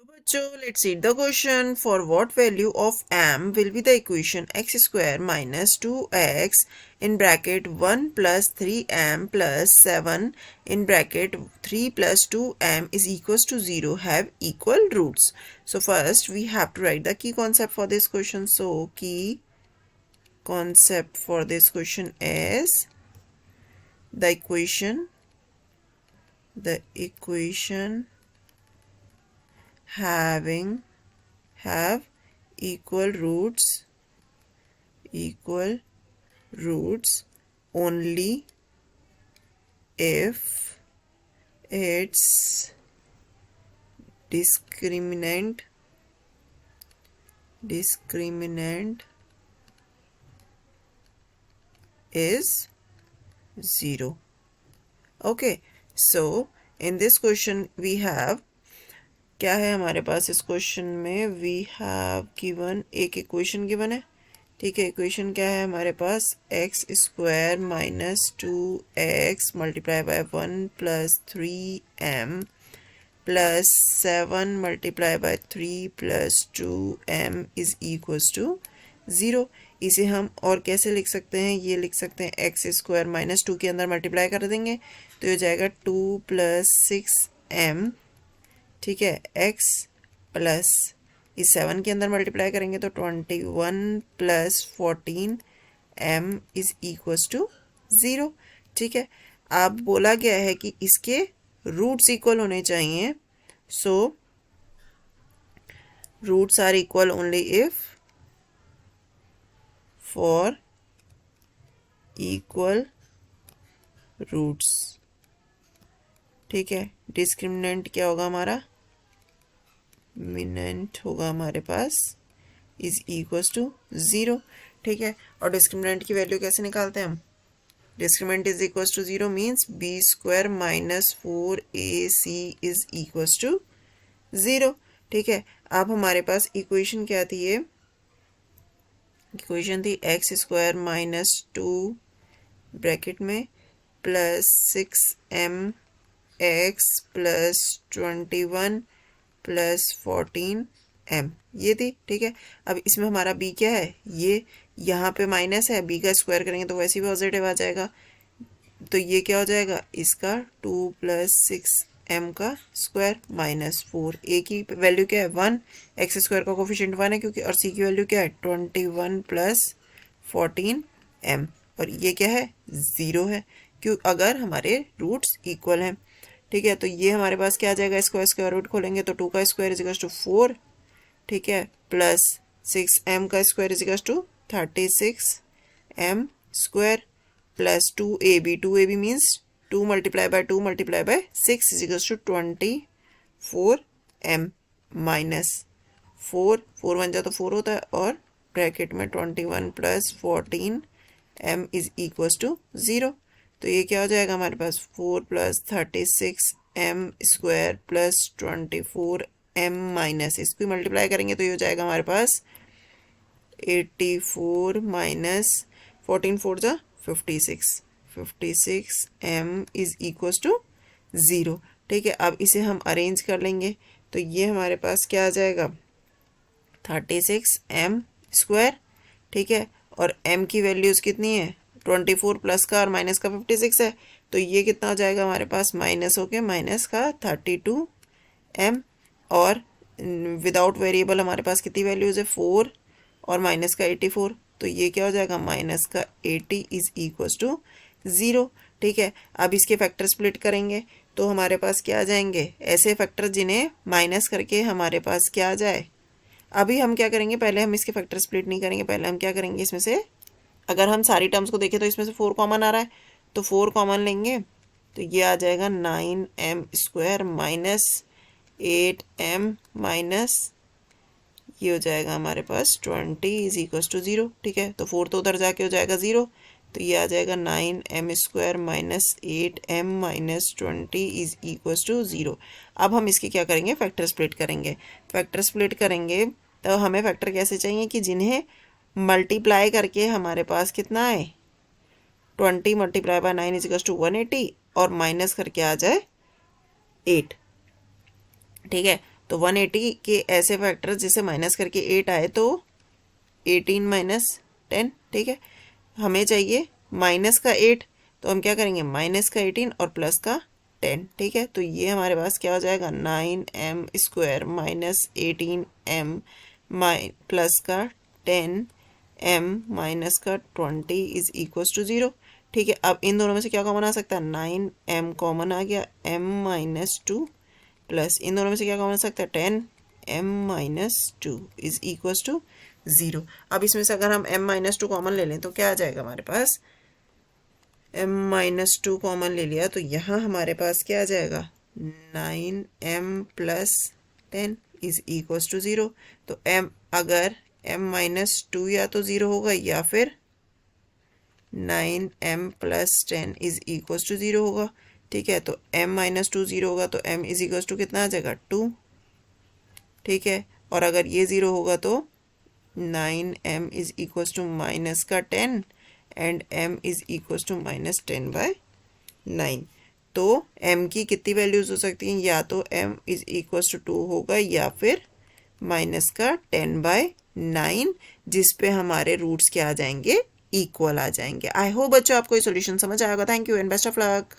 बच्चों, let's read the question. For what value of m will be the equation x square minus 2x in bracket 1 plus 3m plus 7 in bracket 3 plus 2m is equals to 0 have equal roots? So first we have to write the key concept for this question. So key concept for this question is the equation have equal roots only if its discriminant is 0. Okay, so in this question we have क्या है हमारे पास इस question में we have given एक equation given है. ठीक है, equation क्या है हमारे पास x square minus 2x multiply by 1 plus 3m plus 7 multiply by 3 plus 2m is equals to 0. इसे हम और कैसे लिख सकते हैं, ये लिख सकते हैं एक्स स्क्वायर माइनस 2 के अंदर मल्टीप्लाई कर देंगे तो ये जाएगा 2 प्लस 6m. ठीक है, x प्लस इस 7 के अंदर मल्टीप्लाई करेंगे तो 21 plus 14m is equals to 0. ठीक है, अब बोला गया है कि इसके रूट्स इक्वल होने चाहिए. So roots are equal only if for equal roots. ठीक है, डिस्क्रिमिनेंट क्या होगा हमारा, मिनेंट होगा हमारे पास इज इक्वल्स टू 0. ठीक है, और डिस्क्रिमिनेंट की वैल्यू कैसे निकालते हैं हम, discriminant is equals to 0 means B square minus 4ac is equals to 0. ठीक है, अब हमारे पास इक्वेशन क्या थी, ये इक्वेशन थी एक्स स्क्वायर माइनस 2 ब्रैकेट में plus 6m x plus 21 plus 14m ये थी. ठीक है, अब इसमें हमारा b क्या है, ये यहाँ पे माइनस है, b का स्क्वायर करेंगे तो वैसे ही पॉजिटिव आ जाएगा. तो ये क्या हो जाएगा, इसका 2 प्लस 6m का स्क्वायर माइनस 4. a की वैल्यू क्या है 1, एक्स स्क्वायर का कोफिशिएंट 1 है क्योंकि, और c की वैल्यू क्या है 21 प्लस 14m और ये क्या है 0 है क्यों, अगर हमारे रूट्स इक्वल हैं. ठीक है, तो ये हमारे पास क्या आ जाएगा, इसको स्क्वायर रूट खोलेंगे तो 2 का स्क्वायर इज इक्वल्स टू 4. ठीक है, प्लस 6m का square is equals to 36m square plus 2ab means 2 multiply by 2 multiply by 6 is equals to 24m minus 4 1 जा तो 4 होता है और ब्रैकेट में 21 plus 14m is equals to 0. तो ये क्या हो जाएगा हमारे पास 4 plus 36m square plus 24m minus इसको मल्टीप्लाई करेंगे तो ये हो जाएगा हमारे पास 84 माइनस 14 4 जा 56m इज इक्वल्स टू 0. ठीक है, अब इसे हम अरेंज कर लेंगे तो ये हमारे पास क्या आ जाएगा 36m स्क्वायर. ठीक है, और m की वैल्यूज़ कितनी है 24 प्लस का और माइनस का 56 है तो ये कितना हो जाएगा हमारे पास माइनस होके माइनस का 32m और विदाउट वेरिएबल हमारे पास कितनी वैल्यूज़ है 4 और माइनस का 84 तो ये क्या हो जाएगा माइनस का 80 इज इक्वल्स टू 0. ठीक है, अब इसके फैक्टर स्प्लिट करेंगे तो हमारे पास क्या आ जाएंगे, ऐसे फैक्टर जिन्हें माइनस करके हमारे पास क्या आ जाए. अभी हम क्या करेंगे, पहले हम इसके फैक्टर स्प्लिट नहीं करेंगे, पहले हम क्या करेंगे, इसमें से अगर हम सारी टर्म्स को देखें तो इसमें से 4 कॉमन आ रहा है तो 4 कॉमन लेंगे तो ये आ जाएगा 9m square minus 8m minus ये हो जाएगा हमारे पास 20 इज इक्वल्स टू 0. ठीक है, तो 4 तो उधर जाके हो जाएगा 0 तो ये आ जाएगा 9m square minus 8m minus 20 is equals to 0. अब हम इसकी क्या करेंगे, फैक्टर स्प्लिट करेंगे. फैक्टर स्प्लिट करेंगे तो हमें फैक्टर कैसे चाहिए कि जिन्हें मल्टीप्लाई करके हमारे पास कितना आए 20 multiply by 9 is equals to 180 और माइनस करके आ जाए 8. ठीक है, तो 180 के ऐसे फैक्टर्स जिसे माइनस करके 8 आए तो 18 माइनस 10, ठीक है। हमें चाहिए माइनस का 8, तो हम क्या करेंगे, माइनस का 18 और प्लस का 10, ठीक है। तो ये हमारे पास क्या हो जाएगा, 9m square minus 18m plus का 10m माइनस का 20 इज इक्वल्स टू 0, ठीक है। अब इन दोनों में से क्या कॉमन आ सकता है, 9m कॉमन आ गया, m माइनस 2 प्लस इन दोनों में से क्या कॉमन आ सकता है, 10m minus 2 is equals to 0। अब इसमें से अगर हम m माइनस 2 कॉमन ले लें तो क्या आ जाएगा हमारे पास, m माइनस 2 कॉमन ले लिया तो यहाँ हमारे पास क्या आ जाएगा, 9m plus 10 is equals to 0। तो m अगर m माइनस 2 या तो 0 होगा या फिर 9m plus 10 is equals to 0 होगा, ठीक है। तो m माइनस 2 0 होगा तो m इज इक्वल्स टू कितना आ जाएगा, 2, ठीक है। और अगर ये 0 होगा तो 9m is equals to minus का 10 and m is equals to minus 10/9। तो m की कितनी वैल्यूज हो सकती हैं, या तो m इज इक्वल्स टू 2 होगा या फिर माइनस का 10/9, जिस पे हमारे रूट्स क्या आ जाएंगे, इक्वल आ जाएंगे। आई होप बच्चों आपको ये सॉल्यूशन समझ आएगा। Thank you and best of luck.